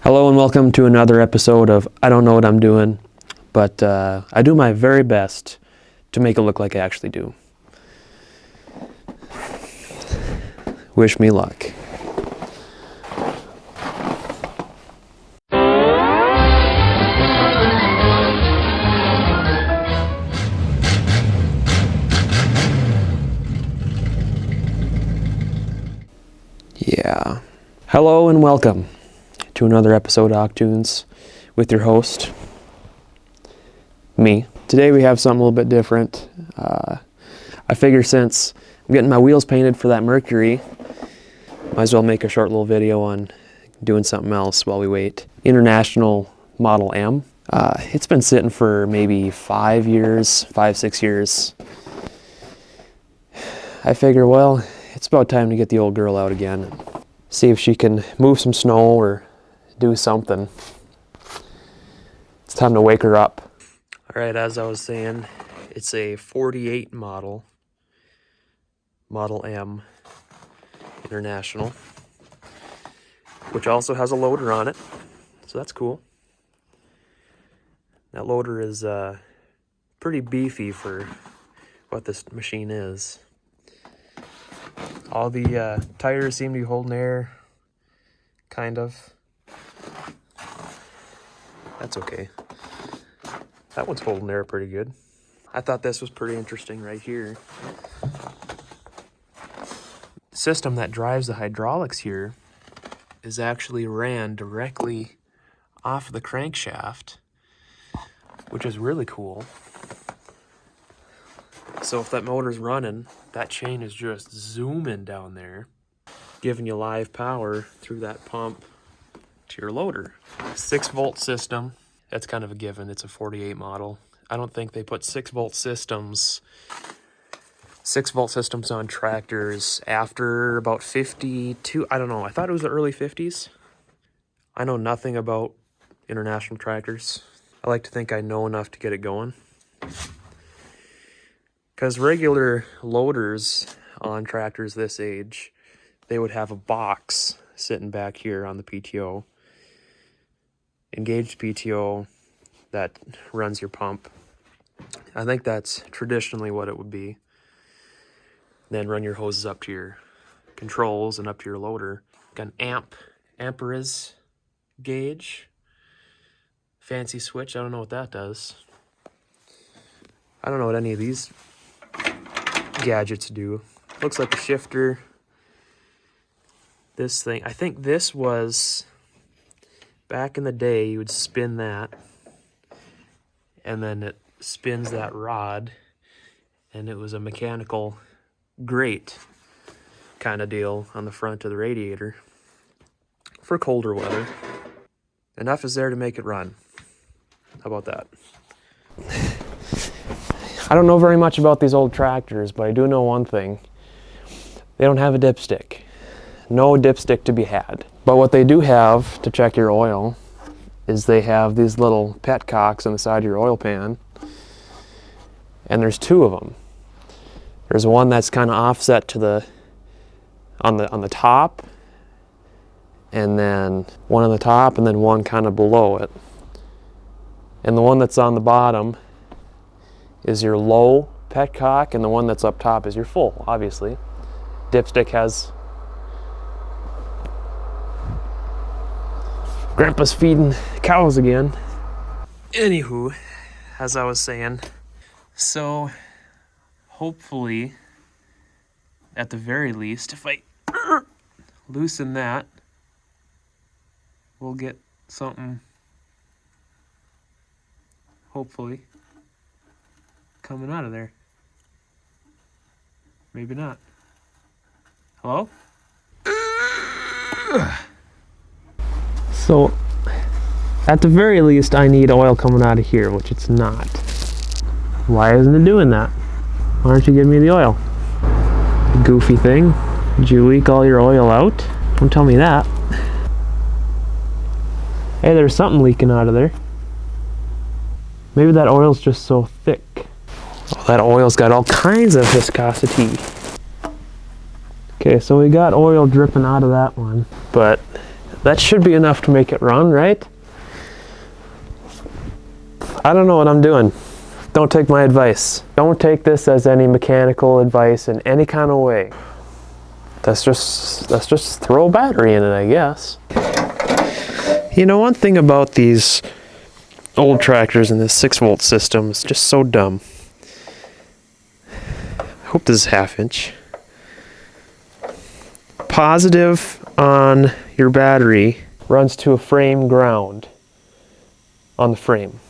Hello and welcome to another episode of I Don't Know What I'm Doing, but I do my very best to make it look like I actually do. Wish me luck. Yeah. Hello and welcome to another episode of Octunes with your host, me. Today we have something a little bit different. I figure since I'm getting my wheels painted for that Mercury, might as well make a short little video on doing something else while we wait. International Model M. It's been sitting for maybe 6 years. I figure, well, it's about time to get the old girl out again and see if she can move some snow or do something. It's time to wake her up. All right, as I was saying, it's a 48 Model M International, which also has a loader on it, so that's cool. That loader is pretty beefy for what this machine is. All the tires seem to be holding air, kind of. That's okay. That one's holding air pretty good. I thought this was pretty interesting right here. The system that drives the hydraulics here is actually ran directly off of the crankshaft, which is really cool. So if that motor's running, that chain is just zooming down there, giving you live power through that pump to your loader. 6-volt system, that's kind of a given. It's a 48 model. I don't think they put 6-volt systems on tractors after about 52. I don't know. I thought it was the early 50s. I know nothing about international tractors. I like to think I know enough to get it going. Because regular loaders on tractors this age, they would have a box sitting back here on the PTO. Engaged PTO that runs your pump. I think that's traditionally what it would be. Then run your hoses up to your controls and up to your loader. Got an amperage gauge. Fancy switch, I don't know what that does. I don't know what any of these gadgets do. Looks like a shifter. This thing, I think this was, back in the day, you would spin that, and then it spins that rod, and it was a mechanical grate kind of deal on the front of the radiator for colder weather. Enough is there to make it run. How about that? I don't know very much about these old tractors, but I do know one thing. They don't have a dipstick. No dipstick to be had. But what they do have to check your oil is they have these little petcocks on the side of your oil pan. And there's 2 of them. There's one that's kind of offset to the on the top, and then one on the top, and then one kind of below it. And the one that's on the bottom is your low petcock, and the one that's up top is your full, obviously. Dipstick has... Grandpa's feeding cows again. Anywho, as I was saying, so hopefully, at the very least, if I loosen that, we'll get something, hopefully, coming out of there. Maybe not. Hello? So, at the very least, I need oil coming out of here, which it's not. Why isn't it doing that? Why aren't you giving me the oil? Goofy thing. Did you leak all your oil out? Don't tell me that. Hey, there's something leaking out of there. Maybe that oil's just so thick. Oh, that oil's got all kinds of viscosity. Okay, so we got oil dripping out of that one, but That should be enough to make it run, right? I don't know what I'm doing. Don't take my advice. Don't take this as any mechanical advice in any kind of way. Let's just throw a battery in it, I guess. You know, one thing about these old tractors and this 6-volt system is just so dumb. I hope this is 1/2 inch. Positive on your battery runs to a frame ground on the frame.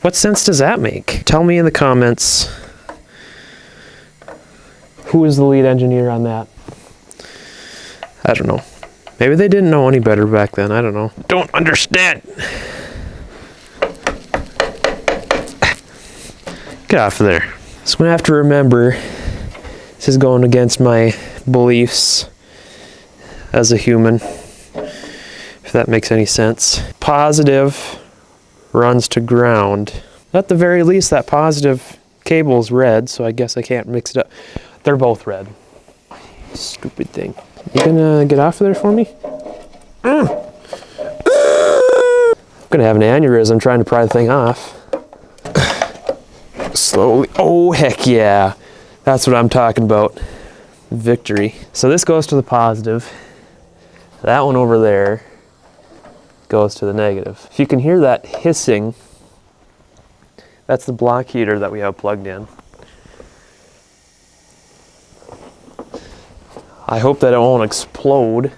What sense does that make? Tell me in the comments. Who is the lead engineer on that? I don't know. Maybe they didn't know any better back then. I don't know. Don't understand. Get off of there. So I'm gonna have to remember this is going against my beliefs as a human, if that makes any sense. Positive runs to ground. At the very least, that positive cable is red, so I guess I can't mix it up. They're both red. Stupid thing. You gonna get off of there for me? I'm gonna have an aneurysm trying to pry the thing off. Slowly. Oh, heck yeah. That's what I'm talking about. Victory. So this goes to the positive. That one over there goes to the negative. If you can hear that hissing, that's the block heater that we have plugged in. I hope that it won't explode.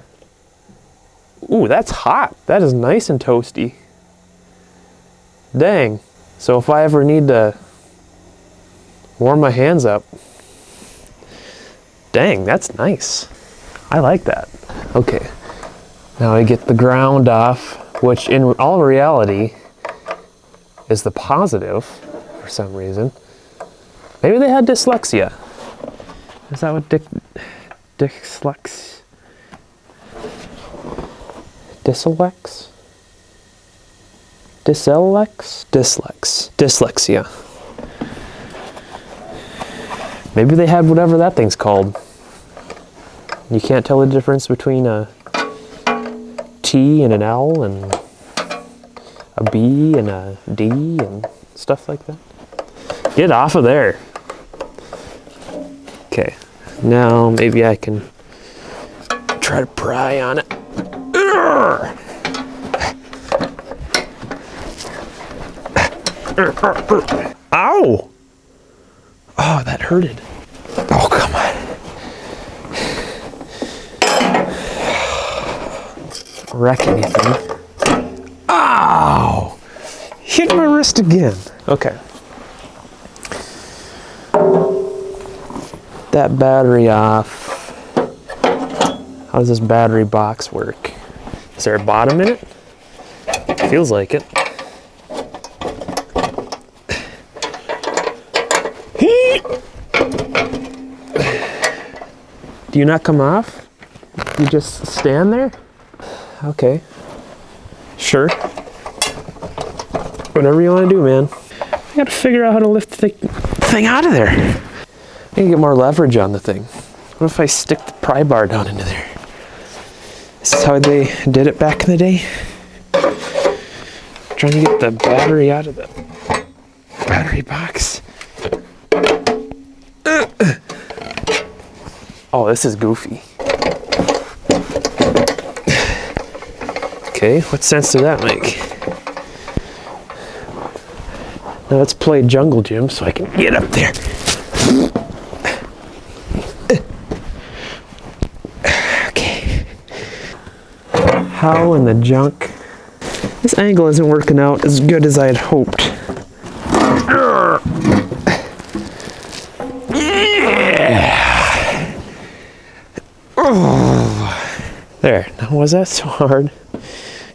Ooh, that's hot. That is nice and toasty. Dang. So if I ever need to warm my hands up, dang, that's nice. I like that. Okay, now I get the ground off, which in all reality is the positive for some reason. Maybe they had dyslexia. Is that what dyslexia? Dyslexia. Maybe they had whatever that thing's called. You can't tell the difference between a T and an L and a B and a D and stuff like that. Get off of there. Okay, now maybe I can try to pry on it. Ow! Oh, that hurted. Oh, come on. Wreck anything. Ow! Hit my wrist again. Okay. That battery off. How does this battery box work? Is there a bottom in it? Feels like it. Do you not come off? You just stand there? Okay. Sure. Whatever you want to do, man. I gotta figure out how to lift the thing out of there. I can get more leverage on the thing. What if I stick the pry bar down into there? This is how they did it back in the day. Trying to get the battery out of the battery box. Oh, this is goofy. Okay, what sense did that make? Now let's play Jungle Gym so I can get up there. Okay. How in the junk? This angle isn't working out as good as I had hoped. There. Now, was that so hard?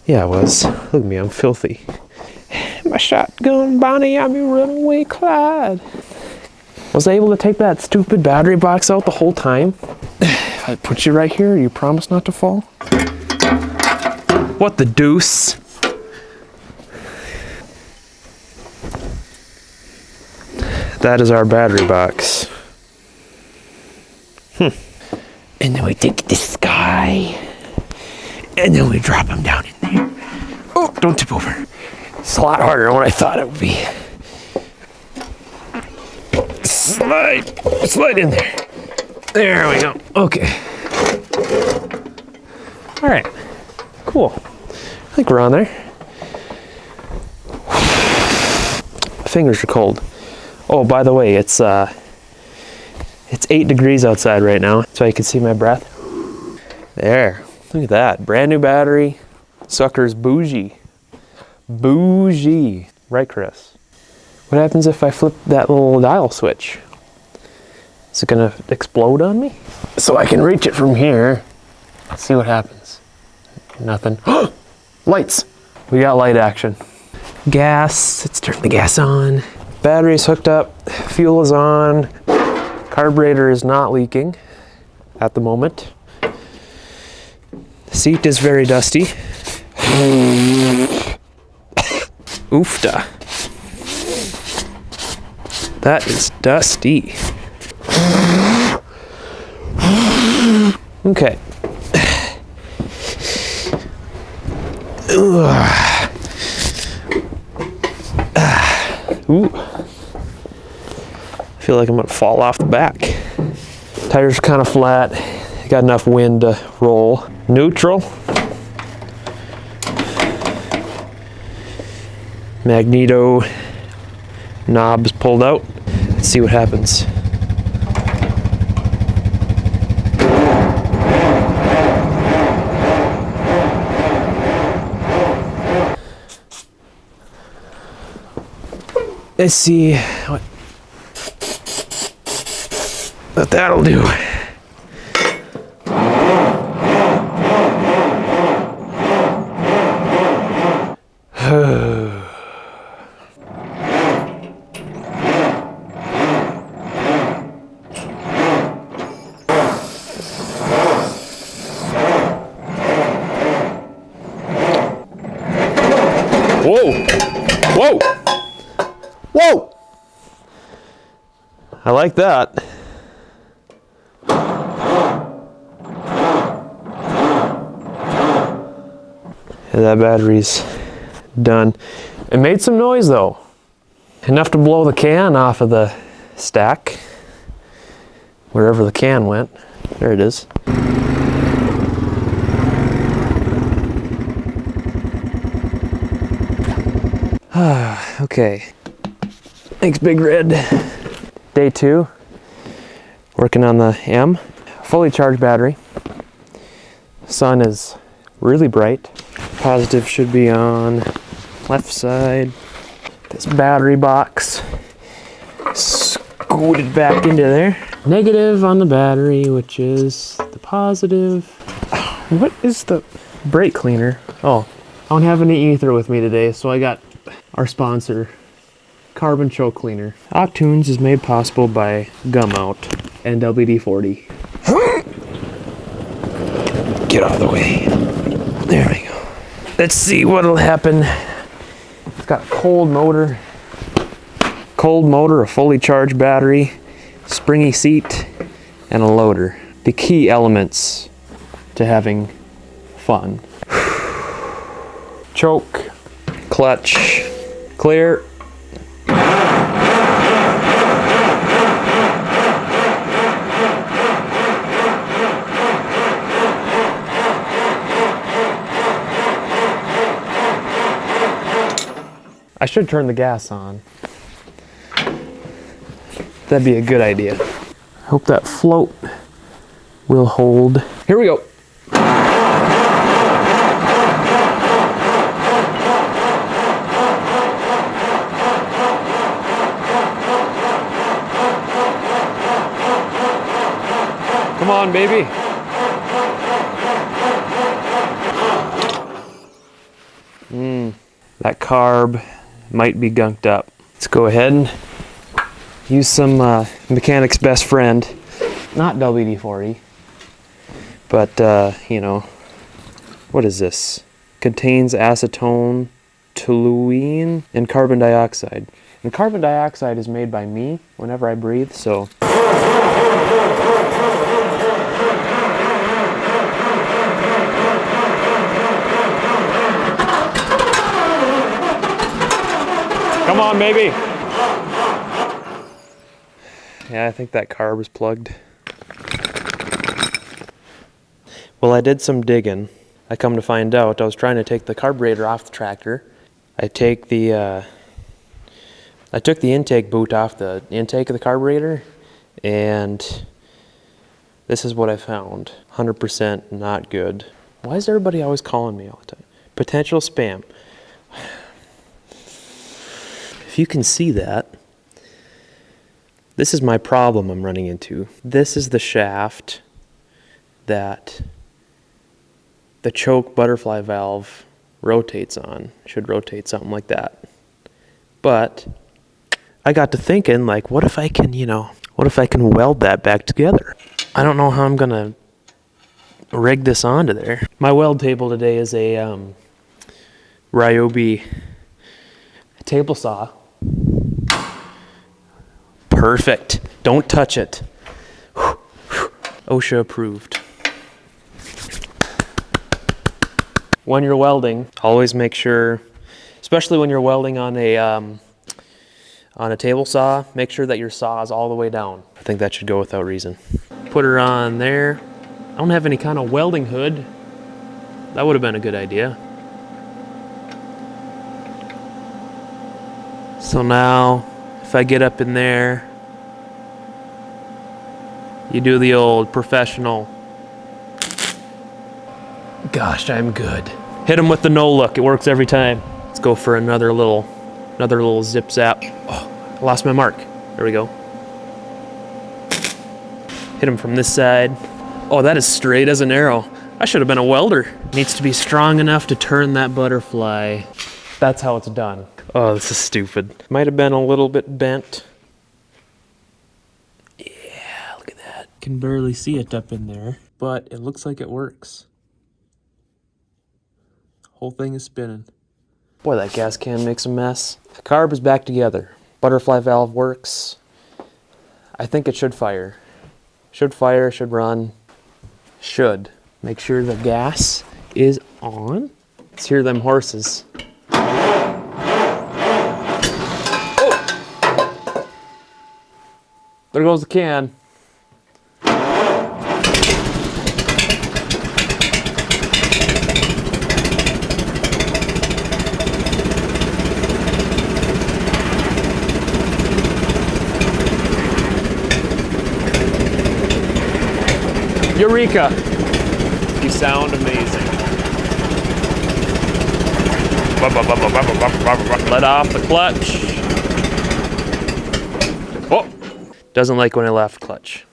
Yeah, it was. Look at me, I'm filthy. My shotgun, Bonnie, I'm your runaway Clyde. Was I able to take that stupid battery box out the whole time? If I put you right here, you promise not to fall? What the deuce? That is our battery box. And then we take this guy, and then we drop him down in there. Oh, don't tip over. It's a lot harder than what I thought it would be. Slide in there. There we go. Okay. All right. Cool. I think we're on there. Fingers are cold. Oh, by the way, it's 8 degrees outside right now, so you can see my breath. There. Look at that. Brand new battery. Sucker's bougie. Bougie. Right, Chris? What happens if I flip that little dial switch? Is it gonna explode on me? So I can reach it from here. Let's see what happens. Nothing. Lights! We got light action. Gas. Let's turn the gas on. Battery's hooked up. Fuel is on. Carburetor is not leaking at the moment. The seat is very dusty. Oofta. That is dusty. Okay. Ooh. I feel like I'm gonna fall off the back. Tires are kind of flat. Got enough wind to roll. Neutral. Magneto knobs pulled out. Let's see what happens. Let's see what that'll do. Whoa! Whoa! Whoa! I like that. And that battery's done. It made some noise though. Enough to blow the can off of the stack. Wherever the can went. There it is. Okay. Thanks, Big Red. Day 2. Working on the M. Fully charged battery. Sun is really bright. Positive should be on left side. This battery box scooted back into there. Negative on the battery, which is the positive. What is the brake cleaner? Oh, I don't have any ether with me today, so I got our sponsor, Carbon Choke Cleaner. Octunes is made possible by Gum Out and WD-40. Get out of the way. There we go. Let's see what'll happen. It's got a cold motor, a fully charged battery, springy seat, and a loader. The key elements to having fun. Choke, clutch, clear. I should turn the gas on. That'd be a good idea. Hope that float will hold. Here we go. Come on, baby. That carb might be gunked up. Let's go ahead and use some mechanic's best friend. Not WD-40, but you know, what is this? Contains acetone, toluene, and carbon dioxide. And carbon dioxide is made by me whenever I breathe, so. Come on, baby. Yeah, I think that carb is plugged. Well, I did some digging. I come to find out I was trying to take the carburetor off the tractor. I took the intake boot off the intake of the carburetor, and this is what I found. 100% not good. Why is everybody always calling me all the time? Potential spam. If you can see that, this is my problem I'm running into. This is the shaft that the choke butterfly valve rotates on. Should rotate something like that. But I got to thinking, like, what if I can, what if I can weld that back together? I don't know how I'm gonna rig this onto there. My weld table today is a Ryobi table saw. Perfect. Don't touch it. OSHA approved. When you're welding, always make sure, especially when you're welding on a table saw, make sure that your saw is all the way down. I think that should go without reason. Put her on there. I don't have any kind of welding hood. That would have been a good idea. So now, if I get up in there, you do the old professional. Gosh, I'm good. Hit them with the no look. It works every time. Let's go for another little zip zap. Oh, I lost my mark. There we go. Hit him from this side. Oh, that is straight as an arrow. I should have been a welder. Needs to be strong enough to turn that butterfly. That's how it's done. Oh, this is stupid. Might have been a little bit bent. Yeah, look at that. Can barely see it up in there, but it looks like it works. Whole thing is spinning. Boy, that gas can makes a mess. The carb is back together. Butterfly valve works. I think it should fire. Should fire, should run. Should. Make sure the gas is on. Let's hear them horses. Oh! There goes the can. Eureka! You sound amazing. Let off the clutch. Oh! Doesn't like when I left clutch.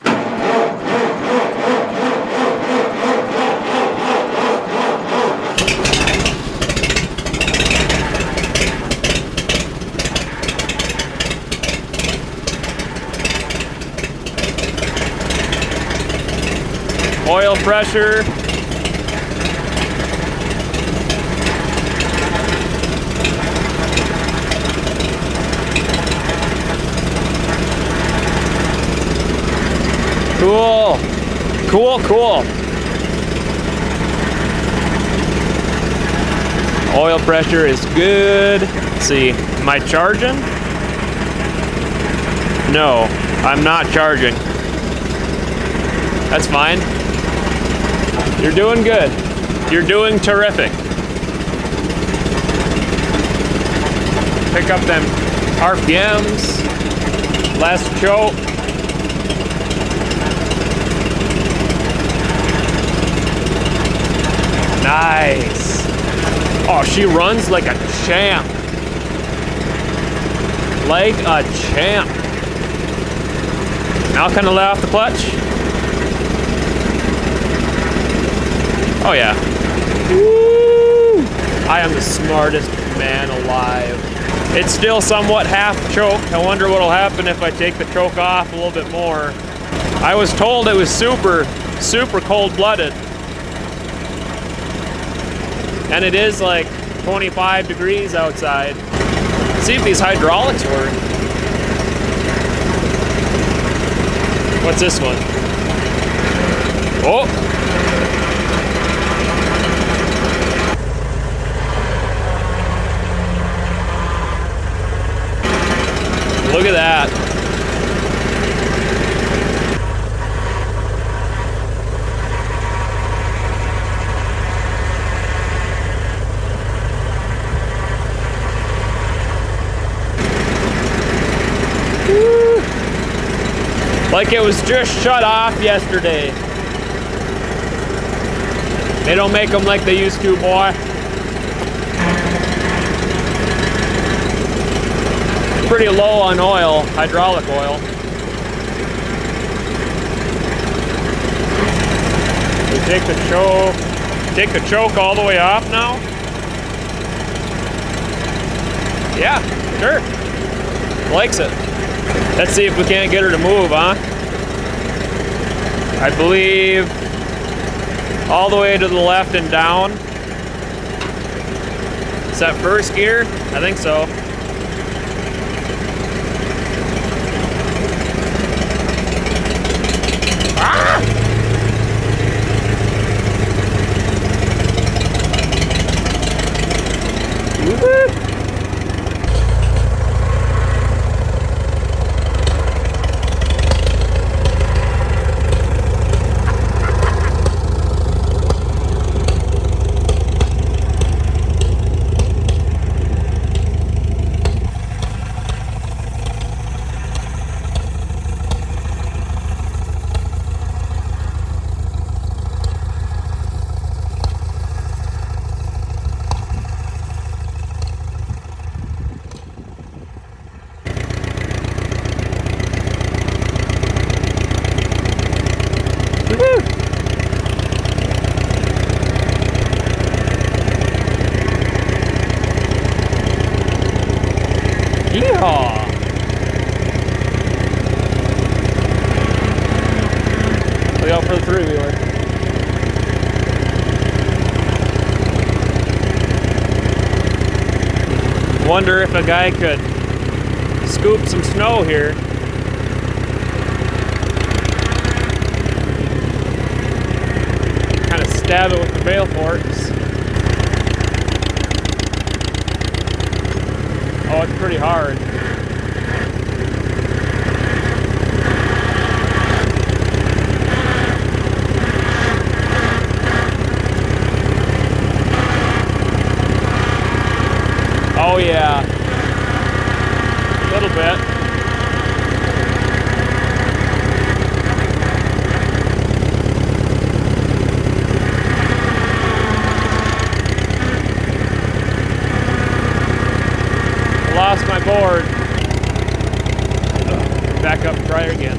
Oil pressure. Cool. Cool, cool. Oil pressure is good. Let's see, am I charging? No, I'm not charging. That's fine. You're doing good. You're doing terrific. Pick up them RPMs, less choke. Nice. Oh, she runs like a champ. Like a champ. Now can I let off the clutch? Oh yeah. Woo! I am the smartest man alive. It's still somewhat half choked. I wonder what'll happen if I take the choke off a little bit more. I was told it was super cold-blooded. And it is like 25 degrees outside. Let's see if these hydraulics work. What's this one? Oh! Like it was just shut off yesterday. They don't make them like they used to, boy. Pretty low on oil, hydraulic oil. We take the choke all the way off now. Yeah, sure. Likes it. Let's see if we can't get her to move, huh? I believe all the way to the left and down. Is that first gear? I think so. Yeehaw! Look out for the three-wheeler. Wonder if a guy could scoop some snow here. Kind of stab it with the bale forks. Oh, it's pretty hard. Oh yeah, a little bit. Lost my board. Back up and try it again.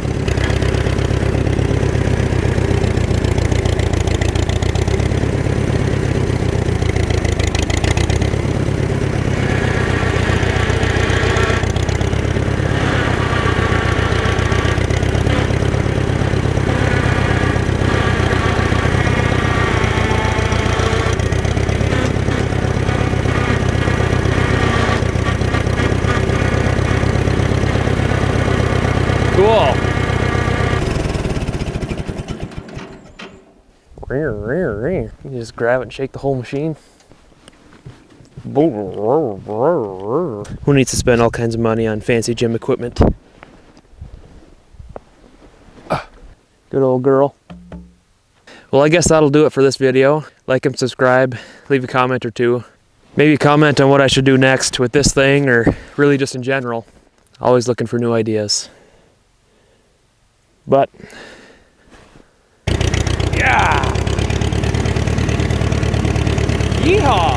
Cool. You just grab it and shake the whole machine. Who needs to spend all kinds of money on fancy gym equipment? Good old girl. Well, I guess that'll do it for this video. Like and subscribe, leave a comment or two. Maybe comment on what I should do next with this thing, or really just in general. Always looking for new ideas. But, yeah! Yeehaw!